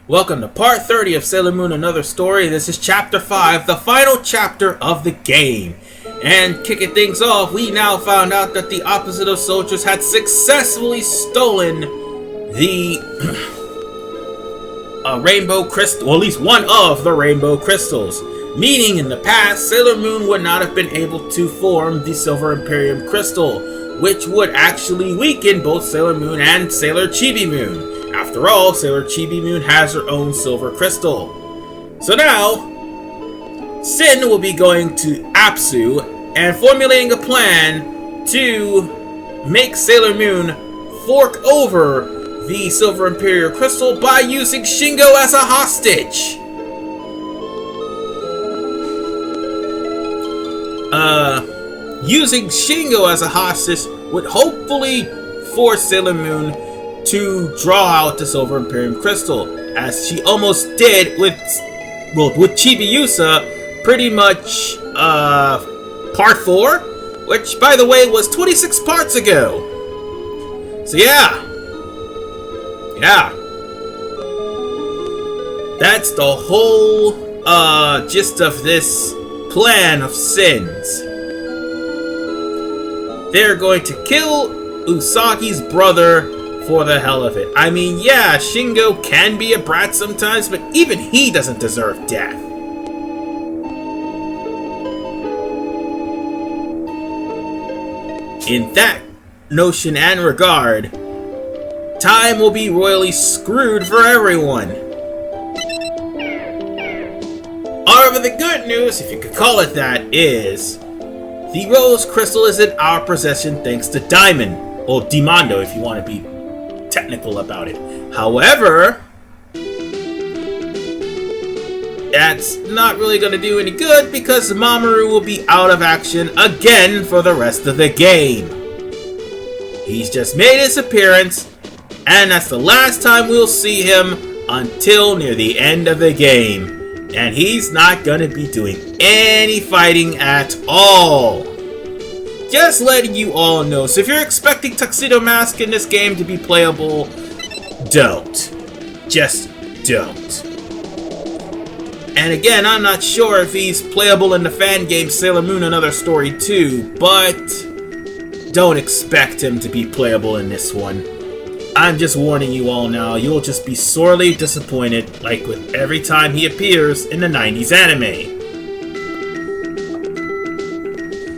Welcome to part 30 of Sailor Moon Another Story. This is chapter 5, the final chapter of the game. And kicking things off, we now found out that the opposite of soldiers had successfully stolen the rainbow crystal, or at least one of the rainbow crystals. Meaning in the past, Sailor Moon would not have been able to form the Silver Imperium crystal, which would actually weaken both Sailor Moon and Sailor Chibi Moon. After all, Sailor Chibi Moon has her own silver crystal. So now, Sin will be going to Apsu and formulating a plan to make Sailor Moon fork over the Silver Imperial crystal by using Shingo as a hostage. Using Shingo as a hostage would hopefully force Sailor Moon to draw out the Silver Imperium crystal, as she almost did with Chibiusa pretty much part 4, which by the way was 26 parts ago. So yeah, that's the whole gist of this plan of Sin's. They're going to kill Usagi's brother for the hell of it. I mean, yeah, Shingo can be a brat sometimes, but even he doesn't deserve death. In that notion and regard, time will be royally screwed for everyone. However, the good news, if you could call it that, is the Rose Crystal is in our possession thanks to Diamond, or Dimando if you want to be technical about it. However, that's not really going to do any good because Mamoru will be out of action again for the rest of the game. He's just made his appearance, and that's the last time we'll see him until near the end of the game. And he's not going to be doing any fighting at all. Just letting you all know. So if you're expecting Tuxedo Mask in this game to be playable, don't. Just don't. And again, I'm not sure if he's playable in the fan game Sailor Moon Another Story 2, but don't expect him to be playable in this one. I'm just warning you all now, you'll just be sorely disappointed, like with every time he appears in the 90s anime.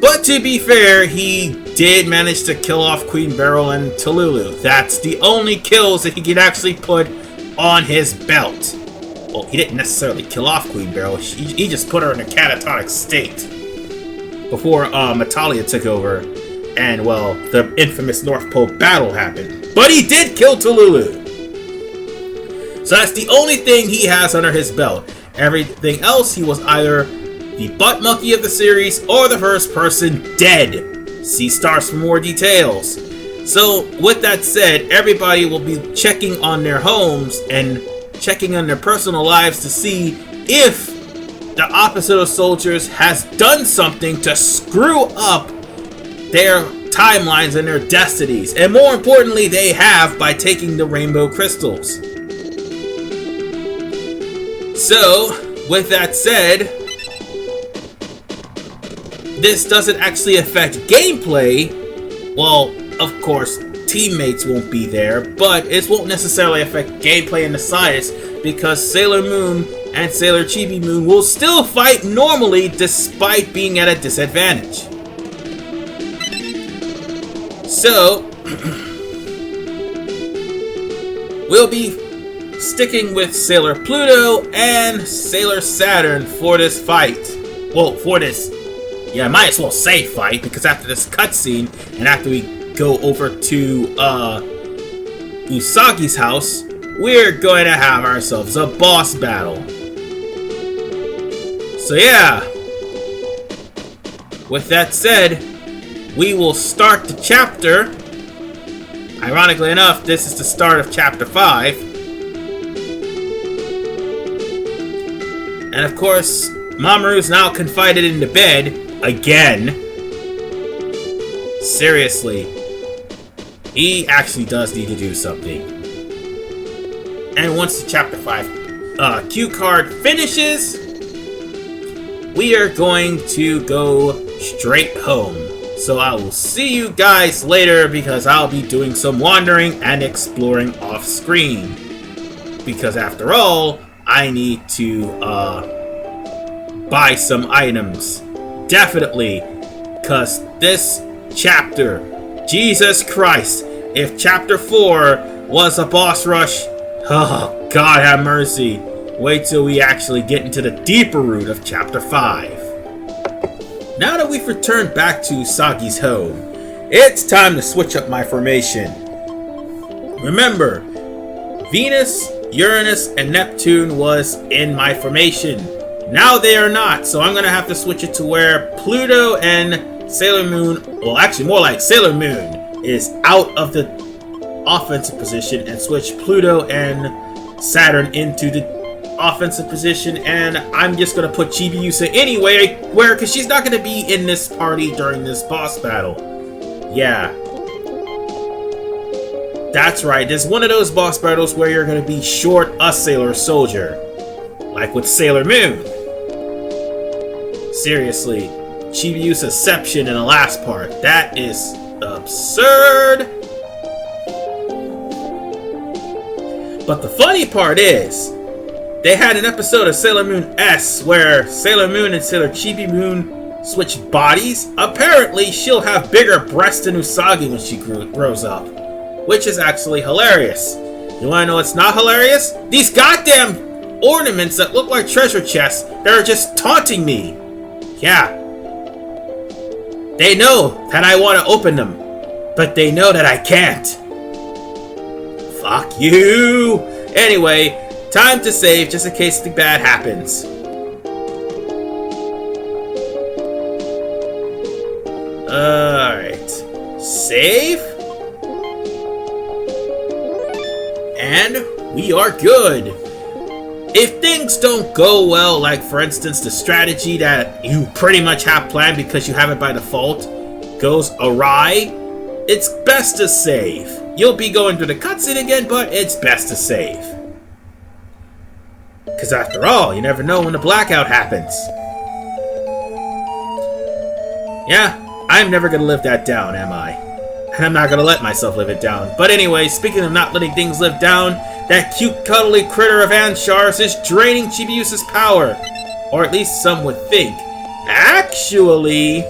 But to be fair, he did manage to kill off Queen Beryl and Tululu. That's the only kills that he could actually put on his belt. Well, he didn't necessarily kill off Queen Beryl, he just put her in a catatonic state before Metalia took over and, well, the infamous North Pole battle happened. But he did kill Tululu. So that's the only thing he has under his belt. Everything else, he was either the butt monkey of the series or the first person dead. See stars for more details. So with that said, everybody will be checking on their homes and checking on their personal lives to see if the opposite of soldiers has done something to screw up their timelines and their destinies. And more importantly, they have by taking the rainbow crystals. So, with that said, this doesn't actually affect gameplay. Well, of course, teammates won't be there, but it won't necessarily affect gameplay in the slightest because Sailor Moon and Sailor Chibi Moon will still fight normally despite being at a disadvantage. So, we'll be sticking with Sailor Pluto and Sailor Saturn for this fight. Well, for this, yeah, I might as well say fight, because after this cutscene, and after we go over to Usagi's house, we're going to have ourselves a boss battle. So yeah, with that said, we will start the chapter. Ironically enough, this is the start of chapter 5. And of course, Mamoru's now confided into bed again. Seriously, he actually does need to do something. And once the Chapter 5 cue card finishes, we are going to go straight home. So I will see you guys later because I'll be doing some wandering and exploring off screen. Because after all, I need to buy some items. Definitely. Because this chapter, Jesus Christ, if chapter 4 was a boss rush, oh, God have mercy. Wait till we actually get into the deeper root of chapter 5. Now that we've returned back to Usagi's home, it's time to switch up my formation. Remember, Venus, Uranus, and Neptune was in my formation. Now they are not, so I'm going to have to switch it to where Pluto and Sailor Moon, well actually more like Sailor Moon, is out of the offensive position and switch Pluto and Saturn into the offensive position, and I'm just gonna put Chibiusa anyway, because she's not gonna be in this party during this boss battle. Yeah. That's right, there's one of those boss battles where you're gonna be short a Sailor Soldier. Like with Sailor Moon. Seriously, Chibiusaception in the last part. That is absurd. But the funny part is, they had an episode of Sailor Moon S where Sailor Moon and Sailor Chibi Moon switch bodies. Apparently, she'll have bigger breasts than Usagi when she grows up. Which is actually hilarious. You wanna know what's not hilarious? These goddamn ornaments that look like treasure chests that are just taunting me. Yeah. They know that I want to open them, but they know that I can't. Fuck you! Anyway, time to save just in case something bad happens. Alright. Save. And we are good. If things don't go well, like for instance the strategy that you pretty much have planned because you have it by default goes awry, it's best to save. You'll be going through the cutscene again, but it's best to save. Because after all, you never know when the blackout happens. Yeah, I'm never going to live that down, am I? And I'm not going to let myself live it down. But anyway, speaking of not letting things live down, that cute cuddly critter of Anshar's is draining Chibiusa's power. Or at least some would think. Actually,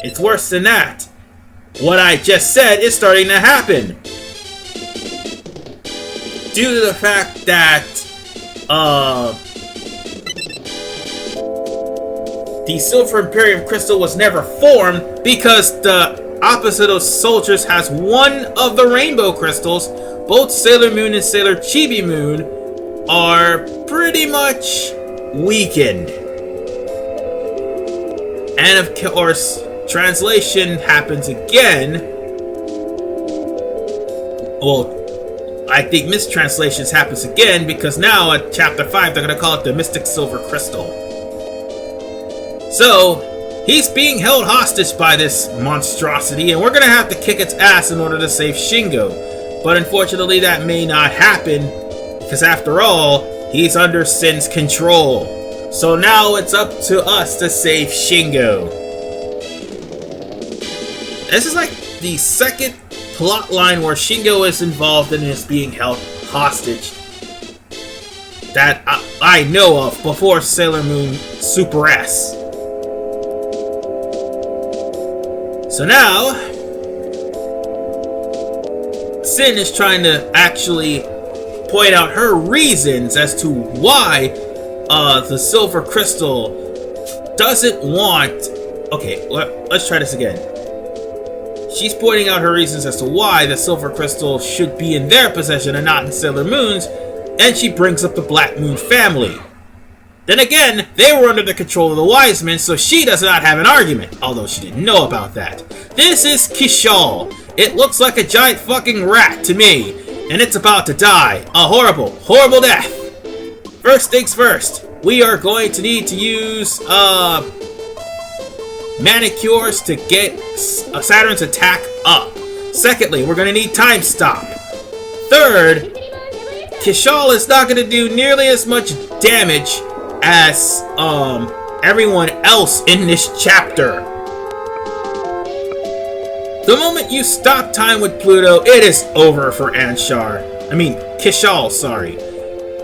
it's worse than that. What I just said is starting to happen. Due to the fact that the Silver Imperium Crystal was never formed because the opposite of soldiers has one of the rainbow crystals. Both Sailor Moon and Sailor Chibi Moon are pretty much weakened. And of course, translation happens again. Well, I think mistranslations happens again because now at Chapter 5 they're going to call it the Mystic Silver Crystal. So, he's being held hostage by this monstrosity and we're going to have to kick its ass in order to save Shingo. But unfortunately that may not happen because after all, he's under Sin's control. So now it's up to us to save Shingo. This is like the second plot line where Shingo is involved and is being held hostage that I know of before Sailor Moon Super S. So now, Sin is trying to actually point out her reasons as to why the Silver Crystal doesn't want... Okay, let's try this again. She's pointing out her reasons as to why the Silver Crystal should be in their possession and not in Sailor Moon's, and she brings up the Black Moon family. Then again, they were under the control of the Wise Men, so she does not have an argument, although she didn't know about that. This is Kishal. It looks like a giant fucking rat to me, and it's about to die. A horrible, horrible death. First things first, we are going to need to use, manicures to get Saturn's attack up. Secondly, we're going to need Time Stop. Third, Kishal is not going to do nearly as much damage as everyone else in this chapter. The moment you stop time with Pluto, it is over for Kishal, sorry.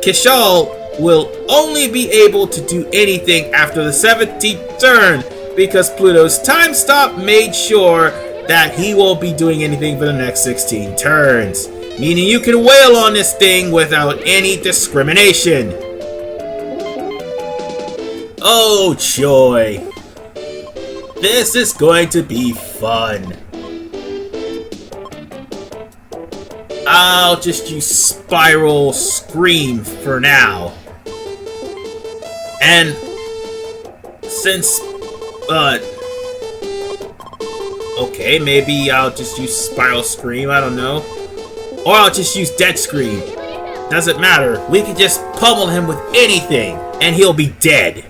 Kishal will only be able to do anything after the 17th turn because Pluto's time stop made sure that he won't be doing anything for the next 16 turns. Meaning you can wail on this thing without any discrimination. Oh joy. This is going to be fun. I'll just use Spiral Scream for now. And since, okay, maybe I'll just use Spiral Scream, I don't know. Or I'll just use Dead Scream. Doesn't matter. We can just pummel him with anything, and he'll be dead.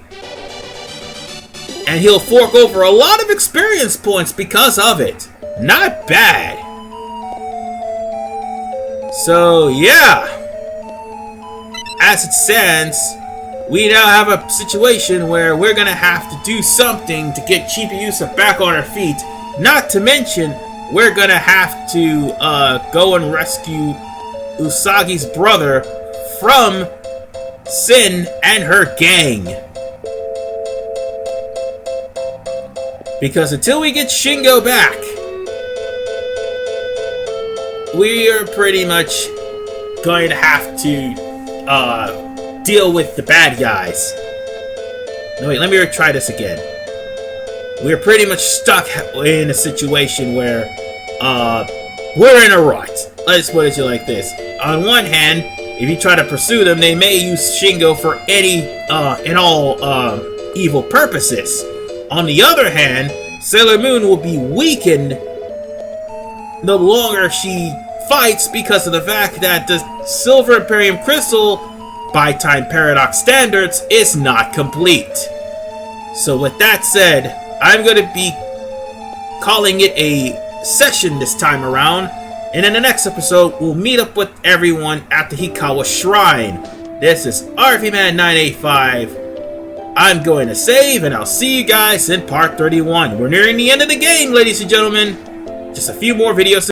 And he'll fork over a lot of experience points because of it. Not bad. So, yeah. As it stands, we now have a situation where we're gonna have to do something to get Chibiusa back on her feet. Not to mention, we're gonna have to go and rescue Usagi's brother from Sin and her gang. Because until we get Shingo back, we are pretty much going to have to deal with the bad guys. No, wait, let me try this again. We're pretty much stuck in a situation where we're in a rut. Let's put it to you like this. On one hand, if you try to pursue them, they may use Shingo for any and all evil purposes. On the other hand, Sailor Moon will be weakened the longer she fights because of the fact that the Silver Imperium Crystal, by Time Paradox standards, is not complete. So with that said, I'm going to be calling it a session this time around, and in the next episode, we'll meet up with everyone at the Hikawa Shrine. This is RVMan985. I'm going to save, and I'll see you guys in part 31. We're nearing the end of the game, ladies and gentlemen. Just a few more videos to